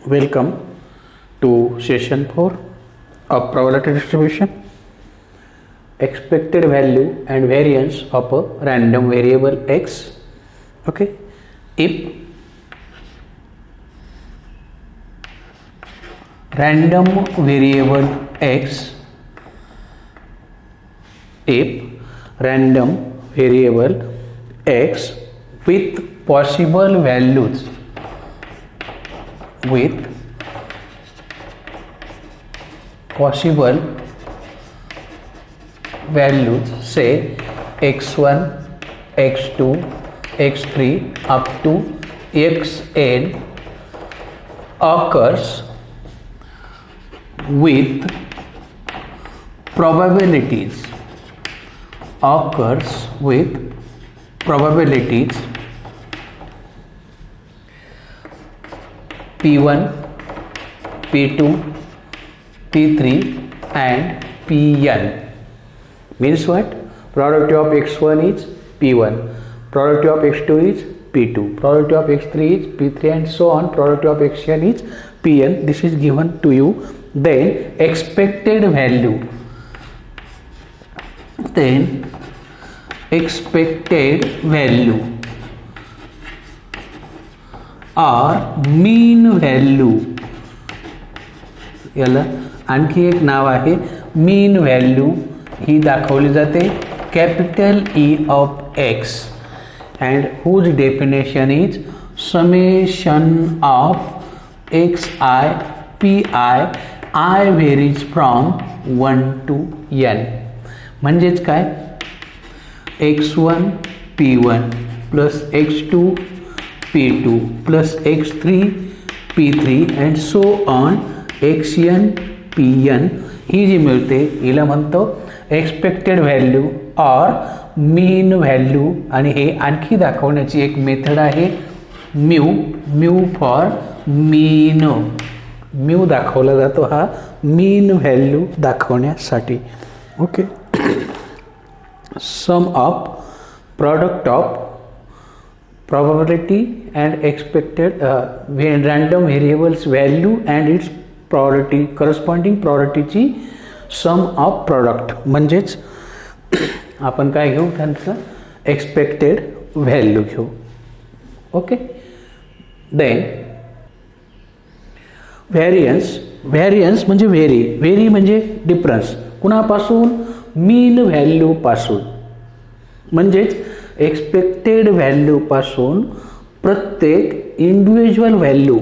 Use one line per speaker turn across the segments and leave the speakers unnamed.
Welcome to session 4 of probability distribution. Expected value and variance of a random variable x. Okay, if random variable x, with possible values, say x1, x2, x3 up to xn occurs with probabilities p1, p2, p3 and pn. Means what? Product of x1 is p1, product of x2 is p2, product of x3 is p3 and so on, product of xn is pn. This is given to you. Then expected value or mean value, याला आणखी एक नाव आहे मीन value. ही दाखवली जाते capital E of X and whose definition is summation of X I P I I varies from 1 to n. म्हणजेच काय, x1 p1 plus x2 p2 plus x3 p3 and so on xn pn. ही जी मिळते हिला म्हणतो expected value or mean value. आणि हे आणखी दाखवण्याची एक मेथड आहे म्यू फॉर मीन. म्यू दाखवला जातो हा मीन व्हॅल्यू दाखवण्यासाठी. Okay, sum of product of probability and expected random variables value and its probability corresponding probability ची sum of product. म्हणजेच आपण काय घेऊ, त्यांचं एक्सपेक्टेड व्हॅल्यू घेऊ. ओके, देन व्हॅरियन्स म्हणजे व्हेरी म्हणजे डिफरन्स. कुणापासून? मीन व्हॅल्यू पासून. म्हणजेच एक्सपेक्टेड व्हॅल्यू पासून प्रत्येक इंडिव्हिज्युअल व्हॅल्यू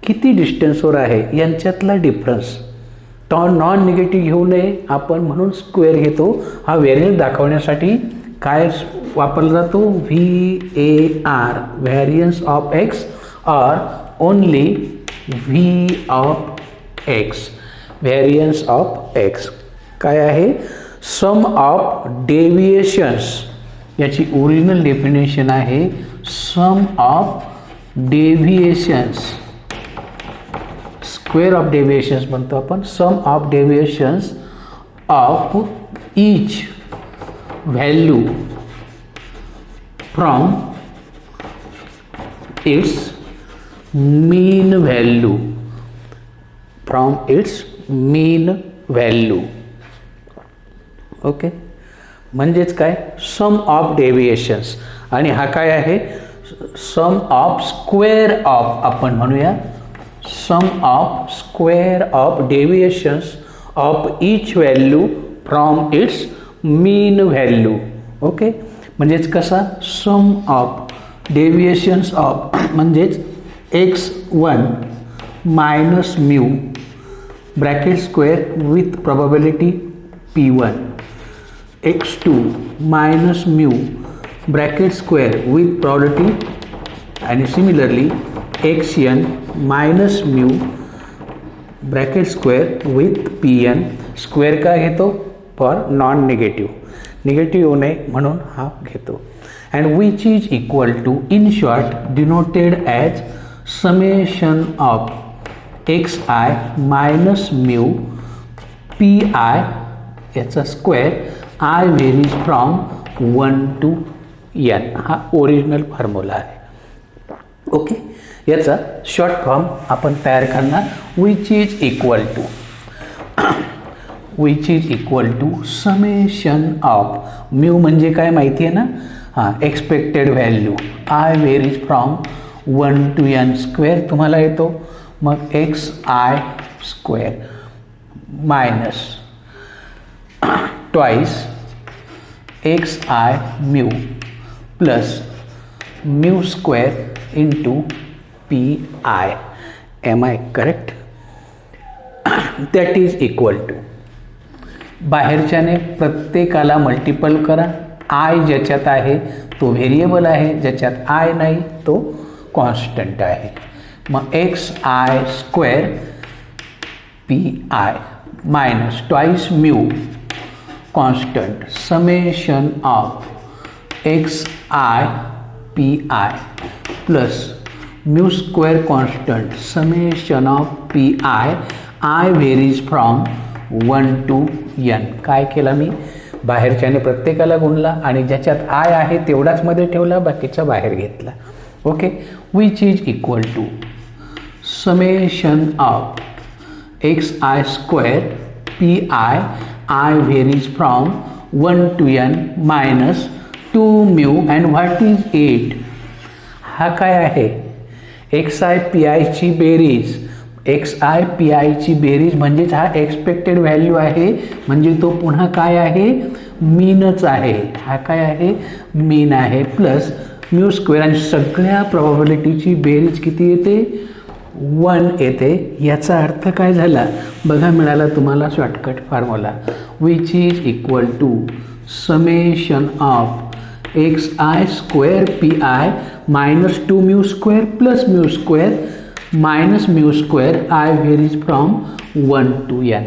किती डिस्टन्सवर आहे यांच्यातला डिफरन्स. नॉन निगेटिव्ह घेऊ नये आपण, म्हणून स्क्वेअर घेतो. हा व्हेरियन्स दाखवण्यासाठी काय वापरला जातो? VAR, variance of X or only V of X. Variance of X काय आहे? Sum of deviations. याची ओरिजिनल डेफिनेशन आहे sum of deviations. Square of deviations म्हणतो आपण. Sum of deviations of each value from its mean value. Okay, म्हणजेच काय, सम of deviations. आणि हा काय आहे? सम ऑफ स्क्वेअर ऑफ, आपण म्हणूया sum of square of deviations of each value from its mean value. Okay, म्हणजेच कसा, सम ऑफ डेव्हिएशन्स ऑफ म्हणजेच x1 minus mu bracket square with probability p1, x2 minus mu bracket square with probability, आणि similarly xn minus mu bracket square with pn. Square का घेतो? For non negative येऊ नये म्हणून हा घेतो. And which is equal to, in short, denoted as summation of xi minus mu P I याचा square I varies from 1 to n. हा original formula आहे. ओके, याचा शॉर्ट फॉर्म आपण तयार करणार, which is equal to summation of mu म्हणजे काय माहिती आहे ना, हां, expected value I varies from 1 to n square तुम्हाला येतो, मग X I square minus twice X I mu plus mu square into P I. Am I correct? That is equal to, बाहेरच्याने प्रत्येकाला मल्टिपल करा. आय ज्याच्यात आहे तो variable आहे, ज्याच्यात आय नाही तो कॉन्स्टंट आहे. मग X I square P I minus twice mu constant summation of X I P I plus mu square constant summation of P I. I varies from 1 to n. काय केला मी, बाहेरच्याने प्रत्येकाला गुणला आणि ज्याच्यात आय आहे तेवढाच मध्ये ठेवला, बाकीचा बाहेर घेतला. Okay, which is equal to summation of X I square P I. I varies from 1 to n minus 2 mu and what is 8. हा काय आहे, एक्स आय पी आयची बेरीज. एक्स आय पी आयची बेरीज म्हणजेच हा एक्सपेक्टेड व्हॅल्यू आहे, म्हणजे तो पुन्हा काय आहे, मीनच आहे. हा काय आहे, मीन आहे, प्लस म्यू स्क्वेअर आणि सगळ्या प्रोबॅबिलिटीची बेरीज किती येते, 1 येते. याचा अर्थ काय झाला बघा, मिळाला तुम्हाला shortcut formula, which is equal to summation of X I square P I minus 2 mu square plus mu square minus mu square I varies from 1 to n.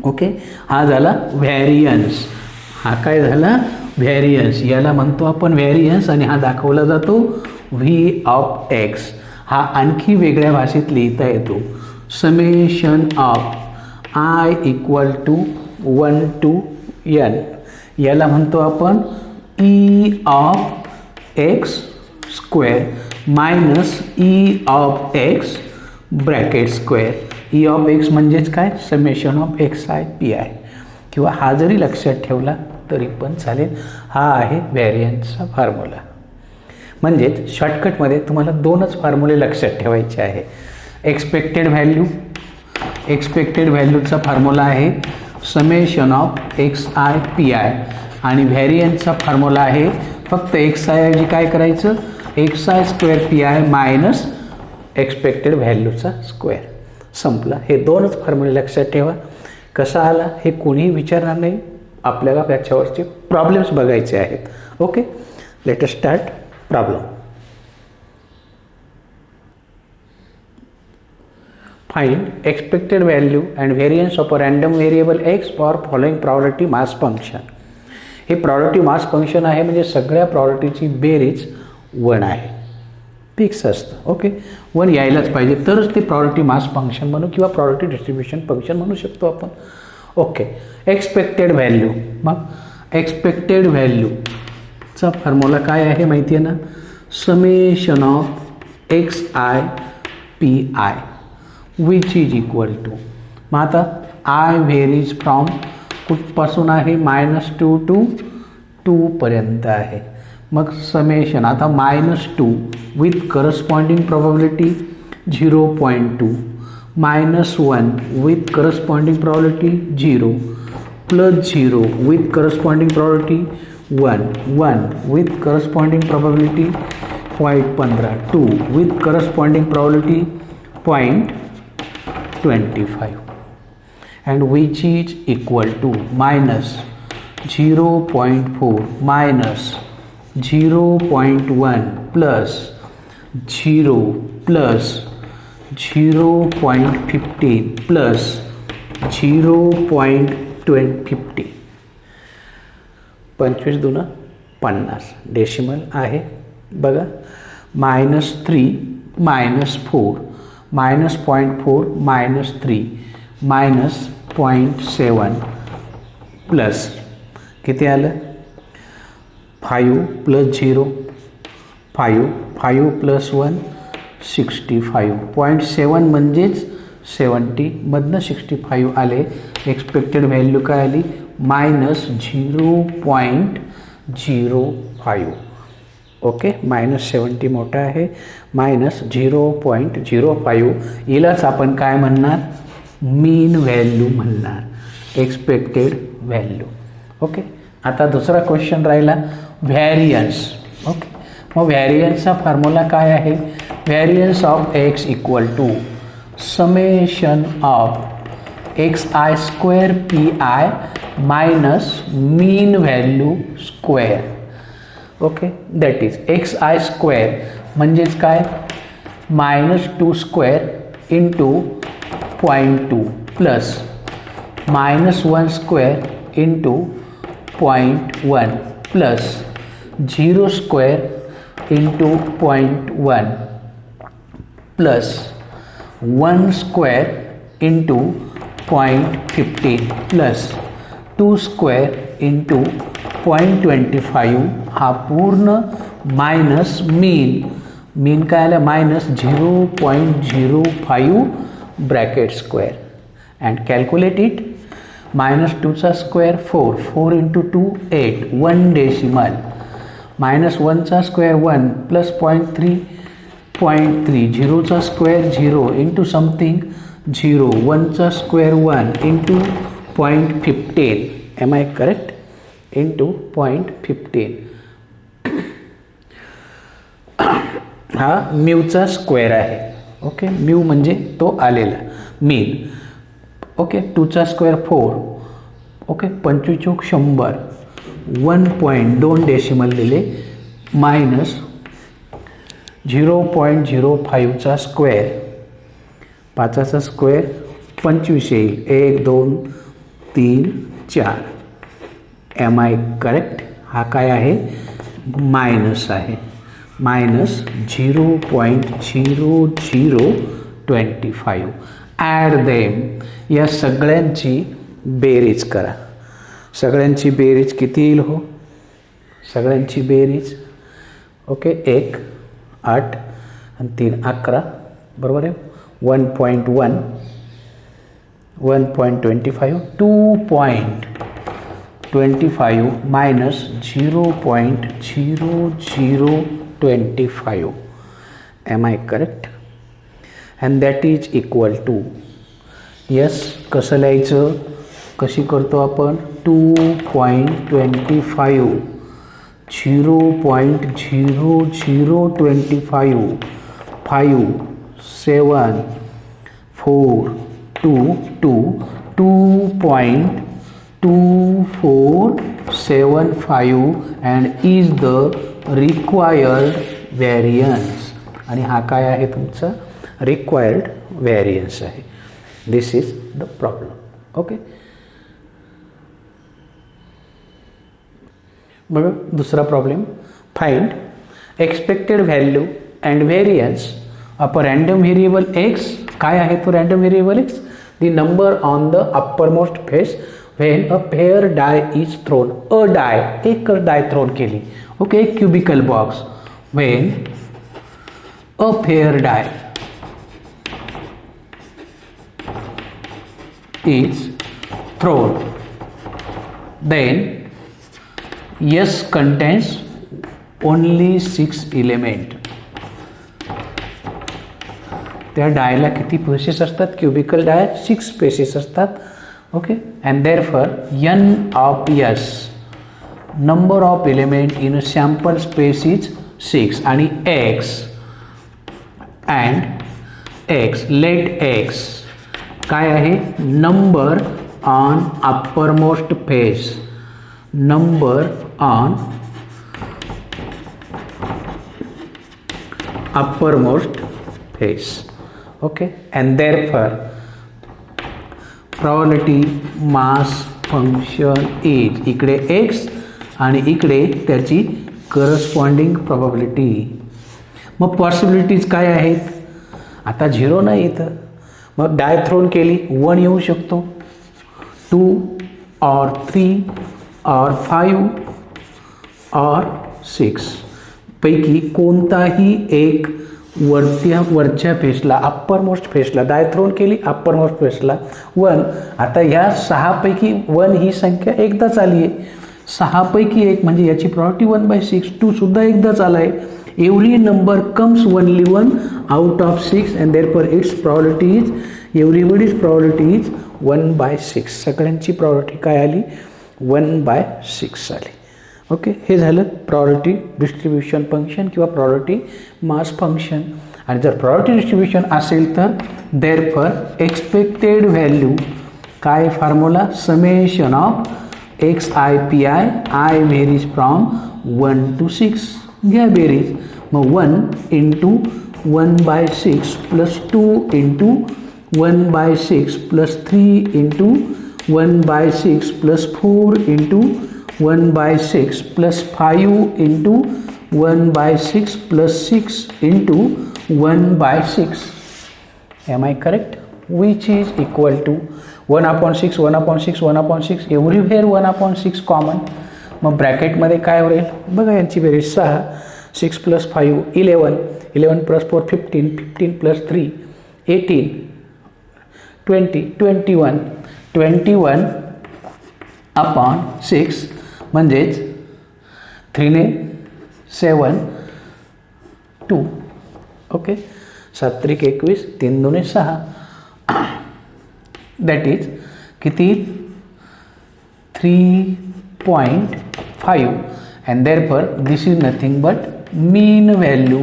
Okay, हा झाला व्हॅरियन्स. हा काय झाला, व्हॅरियन्स. याला म्हणतो आपण व्हॅरियन्स आणि हा दाखवला जातो व्ही ऑफ एक्स. हा आणखी वेगळ्या भाषेत लिहिता येतो, summation of I equal to 1 to n. याला म्हणतो आपण E of X square minus E of X bracket square. E of X म्हणजेच काय, summation of X I P I, किंवा हा जरी लक्षात ठेवला तरी पण चालेल. हा आहे व्हॅरियन्सचा फॉर्म्युला. म्हणजेच शॉर्टकटमध्ये तुम्हाला दोनच फॉर्म्युले लक्षात ठेवायचे आहे. एक्सपेक्टेड व्हॅल्यूचा फॉर्म्युला आहे summation of X I P I, आणि व्हॅरियन्सचा फॉर्म्युला आहे फक्त एक्स आय ऐवजी काय करायचं, X I square P I minus expected व्हॅल्यूचा स्क्वेअर. संपला. हे दोनच फॉर्म्युले लक्षात ठेवा. कसा आला हे कोणीही विचारणार नाही, आपल्याला त्याच्यावरचे प्रॉब्लेम्स बघायचे आहेत. Okay, let us start problem. Find expected value and variance of a random variable x for following probability mass function. हे प्रॉबॅबिलिटी मास फंक्शन आहे, म्हणजे सगळ्या प्रॉबॅबिलिटीची बेरीज 1 आहे, फिक्स असतं. ओके, 1 यायलाच पाहिजे तरच ते प्रॉबॅबिलिटी मास फंक्शन म्हणू किंवा प्रॉबॅबिलिटी डिस्ट्रीब्युशन फंक्शन म्हणू शकतो आपण. Okay, expected value. मग एक्सपेक्टेड व्हॅल्यूचा फॉर्म्युला काय आहे माहिती आहे ना, summation of X I P I which is equal to. मग आता आय व्हेरीज फ्रॉम कुठपासून आहे, -2 to 2 पर्यंत आहे. मग समेशन आता -2 with corresponding probability 0.2 -1 with corresponding probability 0 plus 0 with corresponding probability 1 with corresponding probability 0.15 2 with corresponding probability 0.25 and which is equal to minus 0.4 minus 0.1 plus 0 plus 0.15 plus 0.20 25 दूना 50 decimal आहे बघा. -3 -4 -0.4 -3 -0.7 plus किती आलं 5 प्लस 0 5 5 प्लस 1 65. 0.7 म्हणजेच 70 मधनं 65 आले. Expected value काय आली -0.05. ओके, -70 मोठा आहे, -0.05 हिलाच आपण काय म्हणणार मीन व्हॅल्यू म्हणणार, एक्सपेक्टेड व्हॅल्यू. ओके, आता दुसरा क्वेश्चन राहिला व्हॅरियन्स. ओके, मग व्हॅरियन्सचा फॉर्म्युला काय आहे, variance of X equal to summation of xi² pi minus mean value square. Okay, that is xi² म्हणजेच काय -2² into 0.2 plus -1² into 0.1 plus 0² into 0.1 plus 1² into 0.15 plus 2² into 0.25 हा पूर्ण मायनस मीन काय आलं -0.05 bracket square and calculate it. -2² 4 into 2 8 1 decimal -1² 1 plus 0.3 0 0 into something 0 1² 1 into 0.15. Am I correct, into 0.15. हा म्यूचा square आहे. Okay, mu म्हणजे तो आलेला मीन. ओके, 2² 4. ओके, 25 100 1.2 डेसिमल दिले मायनस 0.05चा स्क्वेअर 5चा स्क्वेअर 25 येईल 1 2 3 4. Am I correct. हा काय आहे मायनस आहे, -0.0025. ॲड देम, या सगळ्यांची बेरीज करा. सगळ्यांची बेरीज किती येईल हो, सगळ्यांची बेरीज ओके 1 8 आणि 3 11 बरोबर आहे. 1.1 1.25 2.25 minus 0.0025. Am I correct. And that is equal to yes. कसं लिहायचं, कशी करतो आपण 2.25 0.0025 5 7 4 2 2 2.2475 and is the required variance. आणि हा काय आहे तुमचा रिक्वायर्ड व्हॅरियन्स आहे. This is the problem. Okay, बघा दुसरा problem. Find expected value and variance of a random variable X. काय आहे तो random variable X, the number on the uppermost face when a pair die is thrown. A die, एक die thrown केली. Okay, एक cubical box. When a pair die is thrown, then S contains only 6 element. त्या डायला किती faces असतात, cubical die 6 faces असतात. Okay, and therefore n of S number of element in a sample space is 6 आणि x let x काय आहे number on uppermost face, number on uppermost face. Okay, and therefore probability mass function is इकडे x आणि इकडे त्याची corresponding probability. मग possibilities काय आहेत, आता 0 नाही इथं, मग डाय थ्रोन केली 1 येऊ शकतो, 2 or 3 or 5 or 6. पैकी कोणताही एक वरच्या फेसला अप्पर मोस्ट फेसला दाय थ्रोन केली अप्पर मोस्ट फेसला 1. आता ह्या 6 पैकी 1 ही संख्या एकदाच आली आहे. 6 पैकी 1 म्हणजे याची प्रॉपर्टी 1/6. 2 सुद्धा एकदाच आला आहे. Every number comes only 1 out of 6 and therefore it's property is everybody's property is 1/6. सगळ्यांची प्रॉपर्टी काय आली 1/6 आली. ओके, हे झालं प्रॉपर्टी डिस्ट्रीब्युशन फंक्शन किंवा प्रॉपर्टी मास फंक्शन. आणि जर प्रॉपर्टी डिस्ट्रीब्युशन असेल तर देअरफॉर एक्सपेक्टेड व्हॅल्यू काय formula summation of XI/PI I varies from 1 to 6. घ्या बेरीज. मग 1 into 1/6 plus 2 into 1/6 plus 3 into 1/6 plus 4 into 1/6 plus 5 into 1/6 plus 6 into 1/6. Am I correct? Which is equal to 1/6 1/6 1/6 everywhere 1/6 common. मग ब्रॅकेटमध्ये काय होईल बघा यांची बेरीज 6 6 प्लस 5 11 11 प्लस 4 15 15 प्लस 3 18 20 21 अपॉन 6 म्हणजेच 3 ने 7 2. ओके, 7 त्रिक 21 3 2 6. दॅट इज किती 3.5 and therefore this is nothing but mean value.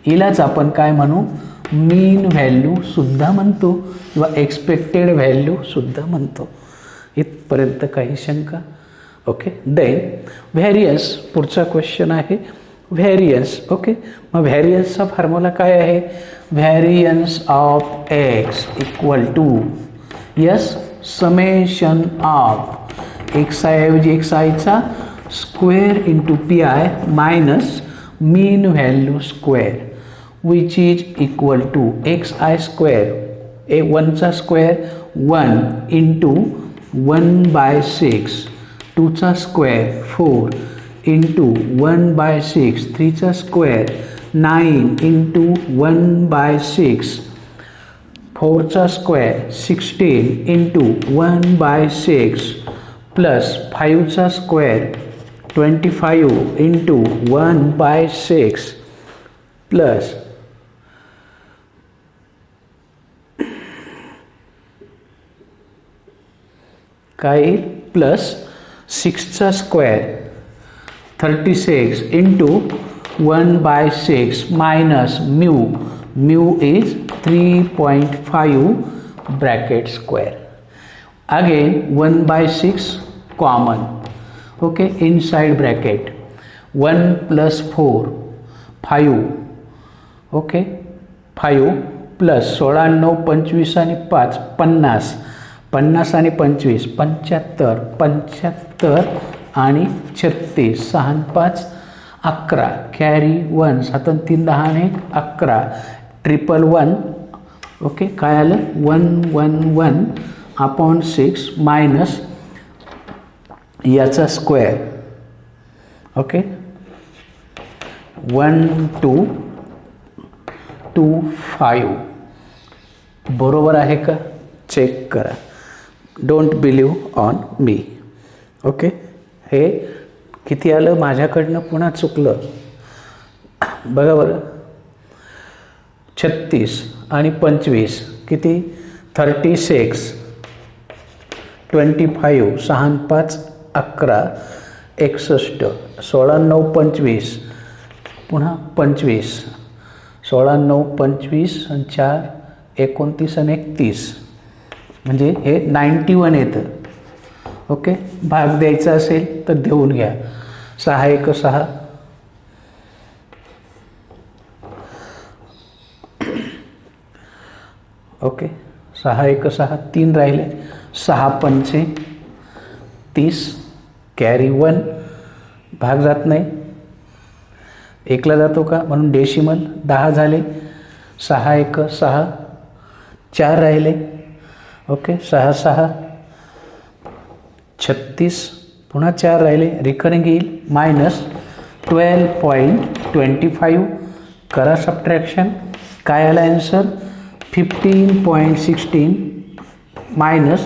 हिलाच आपण काय म्हणू मीन व्हॅल्यू सुद्धा म्हणतो किंवा एक्सपेक्टेड व्हॅल्यू सुद्धा म्हणतो. इथपर्यंत काही शंका. ओके, देन व्हॅरियन्स पुढचा क्वेश्चन आहे व्हॅरियन्स. ओके, मग व्हॅरियन्सचा फॉर्म्युला काय आहे variance of X equal to yes summation of XI ऐवजी XIचा square into PI minus mean value square which is equal to XI square 1चा स्क्वेअर 1 इंटू 1/6 2चा स्क्वेअर 4 इंटू 1/6 3चा स्क्वेअर 9 इंटू 1/6 4चा स्क्वेअर 16 इंटू 1/6 प्लस 5चा square 25 into 1/6 plus काय plus 6चा square 36 into 1/6 minus mu is 3.5 bracket square. Again 1/6 common. Okay, inside bracket 1 plus 4 5. Okay, 5 plus 16 9 25 आणि 5 50 50 आणि 25 75 75 आणि 36 6 5 11 carry 1 7 3 10 आणि 11 111. ओके, काय आलं 111 अपॉन 6 मायनस याचा स्क्वेअर. ओके, 1225 बरोबर आहे का चेक करा. Don't believe on me. Okay, हे किती आलं माझ्याकडनं पुन्हा चुकलं बघा बरं. 36 आणि 25 किती 36 25 6 5 11 61 16 9 25 पुन्हा 25 16 9 25 आणि 4 29 आणि 31 म्हणजे हे 91 येतं. ओके, भाग द्यायचा असेल तर देऊन घ्या. 6 1 6 ओके 6 1 6 3 राहिले 6 पंचे 30 कॅरी 1 भाग जात नाही एकला जातो का म्हणून डेसिमल 10 झाले. 6 1 6 4 राहिले. ओके 6 6 36 पुन्हा 4 राहिले रिकरिंग येईल मायनस 12.5 25 करा सबट्रॅक्शन. काय आला आन्सर 15.16 मायनस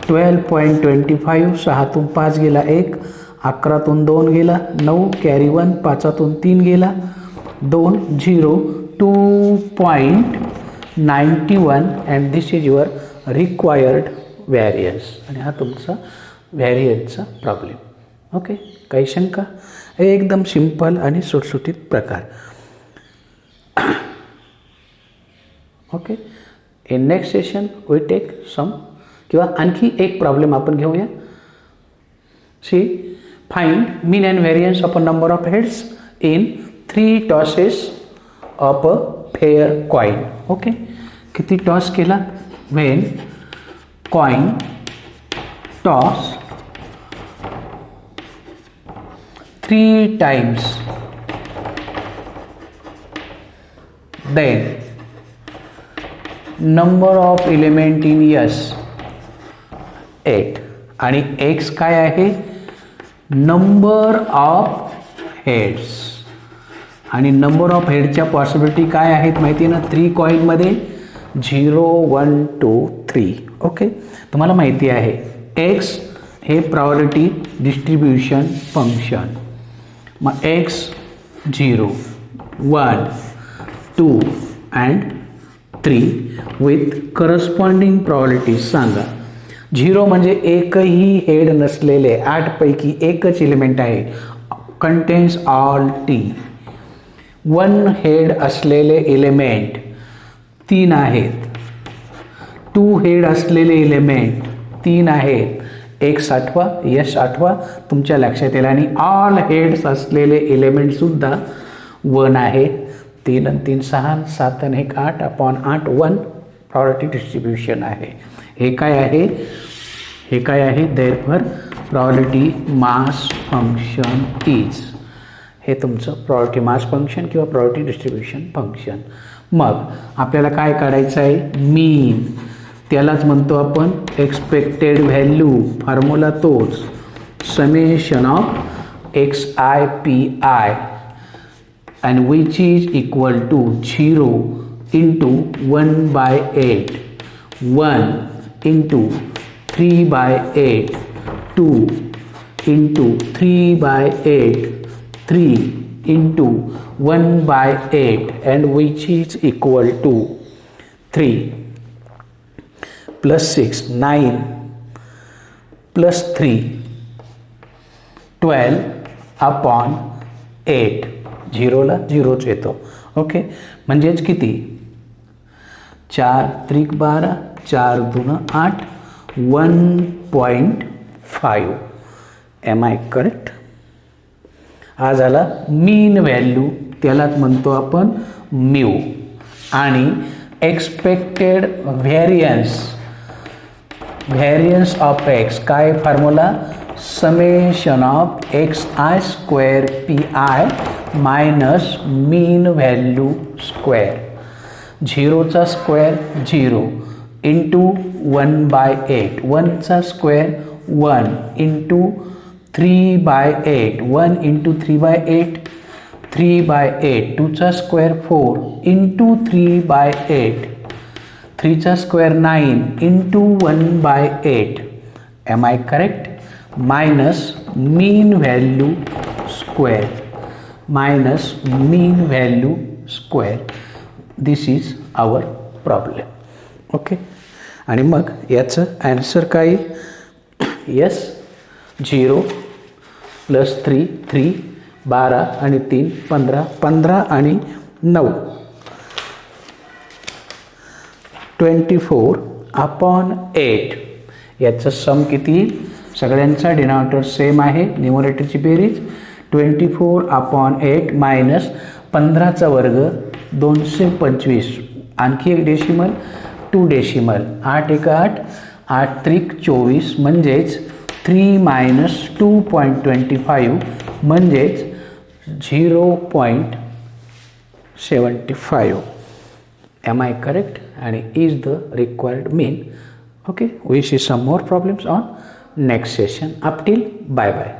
12.25. 6तून 5 गेला 1, 11तून 2 गेला 9, कॅरी 1, 5तून 3 गेला 2, 0, 2.91 and this is your required variance. आणि हा तुमचा व्हॅरियन्सचा प्रॉब्लेम. ओके, काही शंका? एकदम सिंपल आणि सुटसुटीत प्रकार. Okay, in next session we take some किंवा आणखी एक प्रॉब्लेम आपण घेऊया. See, find mean and variance of a number of heads in 3 tosses of a fair coin. Okay, किती टॉस केला? When coin toss 3 times, then number of element in S 8 आणि x काय आहे? Number of heads. आणि number of हेडच्या possibility काय आहेत माहिती आहे ना? 3 कॉईनमध्ये 0, 1, 2, 3. ओके, तुम्हाला माहिती आहे x हे प्रॉबॅबिलिटी डिस्ट्रीब्युशन फंक्शन. मग x 0, 1, 2 अँड 3 विथ करस्पॉन्डिंग प्रॉबॅबिलिटीज सांगा. 0 म्हणजे एकही हेड नसलेले 8 पैकी एकच एलिमेंट आहे, कंटेन्स ऑल T. 1 हेड असलेले एलिमेंट 3 आहेत. 2 हेड असलेले एलिमेंट 3 आहेत. एक्स आठवा, यश आठवा, तुमच्या लक्षात येईल. आणि ऑल हेड्स असलेले एलिमेंटसुद्धा 1 आहेत. 3 आणि 3 6, 7 आणि 1 8 अपॉन 8 1 प्रॉबॅबिलिटी डिस्ट्रीब्युशन आहे. हे काय आहे? हे काय आहे? Therefore probability mass function is. हे तुमचं प्रॉबॅबिलिटी मास फंक्शन किंवा प्रॉबॅबिलिटी डिस्ट्रीब्युशन फंक्शन. मग आपल्याला काय काढायचं आहे? मीन. त्यालाच म्हणतो आपण एक्सपेक्टेड व्हॅल्यू. फॉर्म्युला तोच, summation of XI/PI and which is equal to 0 into 1/8, 1 into 3/8, 2 into 3/8, 3 into 1/8 and which is equal to 3 plus 6, 9 plus 3, 12 upon 8. 0ला 0च येतो. ओके, म्हणजेच किती? 4 त्रिक 12, 4 दून 8, 1.5. Am I correct? हा झाला मीन व्हॅल्यू, त्यालाच म्हणतो आपण म्यू. आणि एक्सपेक्टेड व्हॅरियन्स ऑफ एक्स काय? Formula summation of XI/PI minus mean value square. 0चा स्क्वेअर 0 इंटू 1/8, 1चा स्क्वेअर 1 इंटू 3/8, 1 इंटू 3/8, 3/8, 2चा स्क्वेअर 4 इंटू 3/8, 3चा square 9 into 1/8. Am I correct? Minus mean value square, minus mean value square. This is our problem. Okay, आणि मग याचं answer काय? Yes, 0 plus 3, 3, 12 आणि 3 15, 15 आणि 9 24 अपॉन 8. याचं सम किती? सगळ्यांचा डिनॉमिनेटर सेम आहे, न्यूमरेटरची बेरीज 24 अपॉन 8 मायनस 15चा वर्ग 225. आणखी एक डेसिमल 2 डेसिमल. 8 1 8, 8 त्रिक 24 म्हणजेच 3 मायनस 2.25 म्हणजेच 0.75. Am I correct? आणि is the required mean. Okay, we see some more problems on next session. Up till bye bye.